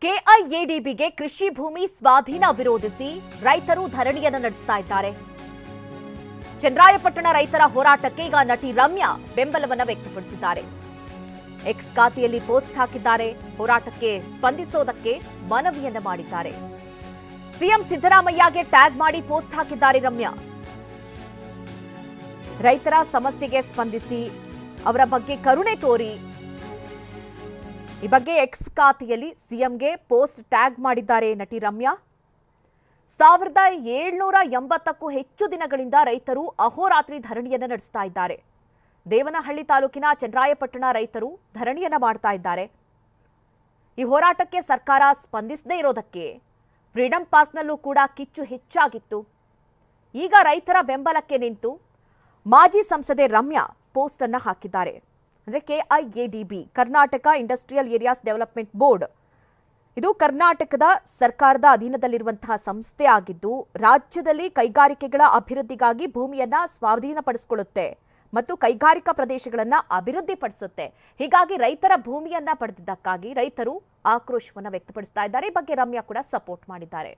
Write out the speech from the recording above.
ಕೆಐಎಡಿಬಿಗೆ ಕೃಷಿ ಭೂಮಿ ಸ್ವಾಧೀನ ವಿರೋಧಿಸಿ ರೈತರು ಧರಣಿಯನ್ನು ನಡೆಸ್ತಾ ಇದ್ದಾರೆ. ಚನ್ನರಾಯಪಟ್ಟಣ ರೈತರ ಹೋರಾಟಕ್ಕೆ ಈಗ ನಟಿ ರಮ್ಯಾ ಬೆಂಬಲವನ್ನು ವ್ಯಕ್ತಪಡಿಸಿದ್ದಾರೆ. ಎಕ್ಸ್ ಖಾತೆಯಲ್ಲಿ ಪೋಸ್ಟ್ ಹಾಕಿದ್ದಾರೆ. ಹೋರಾಟಕ್ಕೆ ಸ್ಪಂದಿಸೋದಕ್ಕೆ ಮನವಿಯನ್ನ ಮಾಡಿದ್ದಾರೆ. ಸಿಎಂ ಸಿದ್ದರಾಮಯ್ಯಗೆ ಟ್ಯಾಗ್ ಮಾಡಿ ಪೋಸ್ಟ್ ಹಾಕಿದ್ದಾರೆ ರಮ್ಯಾ. ರೈತರ ಸಮಸ್ಯೆಗೆ ಸ್ಪಂದಿಸಿ, ಅವರ ಬಗ್ಗೆ ಕರುಣೆ ತೋರಿ, ಈ ಬಗ್ಗೆ ಎಕ್ಸ್ ಖಾತೆಯಲ್ಲಿ ಸಿಎಂಗೆ ಪೋಸ್ಟ್ ಟ್ಯಾಗ್ ಮಾಡಿದ್ದಾರೆ ನಟಿ ರಮ್ಯಾ. 1780ಕ್ಕೂ ಹೆಚ್ಚು ದಿನಗಳಿಂದ ರೈತರು ಅಹೋರಾತ್ರಿ ಧರಣಿಯನ್ನು ನಡೆಸ್ತಾ ಇದ್ದಾರೆ. ದೇವನಹಳ್ಳಿ ತಾಲೂಕಿನ ಚನ್ನರಾಯಪಟ್ಟಣ ರೈತರು ಧರಣಿಯನ್ನ ಮಾಡ್ತಾ ಇದ್ದಾರೆ. ಈ ಹೋರಾಟಕ್ಕೆ ಸರ್ಕಾರ ಸ್ಪಂದಿಸದೇ ಇರೋದಕ್ಕೆ ಫ್ರೀಡಂ ಪಾರ್ಕ್ನಲ್ಲೂ ಕೂಡ ಕಿಚ್ಚು ಹೆಚ್ಚಾಗಿತ್ತು. ಈಗ ರೈತರ ಬೆಂಬಲಕ್ಕೆ ನಿಂತು ಮಾಜಿ ಸಂಸದೆ ರಮ್ಯಾ ಪೋಸ್ಟ್ ಅನ್ನ ಹಾಕಿದ್ದಾರೆ. ಅಂದರೆ KIADB, Karnataka industrial areas development board, ಇದು ಕರ್ನಾಟಕದ ಸರ್ಕಾರದ ಅಧೀನದಲ್ಲಿರುವಂತಹ ಸಂಸ್ಥೆ ಆಗಿದ್ದು, ರಾಜ್ಯದಲ್ಲಿ ಕೈಗಾರಿಕೆಗಳ ಅಭಿವೃದ್ಧಿಗಾಗಿ ಭೂಮಿಯನ್ನ ಸ್ವಾಧೀನಪಡಿಸಿಕೊಳ್ಳುತ್ತೆ ಮತ್ತು ಕೈಗಾರಿಕಾ ಪ್ರದೇಶಗಳನ್ನು ಅಭಿವೃದ್ಧಿಪಡಿಸುತ್ತೆ. ಹೀಗಾಗಿ ರೈತರ ಭೂಮಿಯನ್ನ ಪಡೆದಿದ್ದಕ್ಕಾಗಿ ರೈತರು ಆಕ್ರೋಶವನ್ನು ವ್ಯಕ್ತಪಡಿಸ್ತಾ ಇದ್ದಾರೆ. ಈ ಬಗ್ಗೆ ರಮ್ಯಾ ಕೂಡ ಸಪೋರ್ಟ್ ಮಾಡಿದ್ದಾರೆ.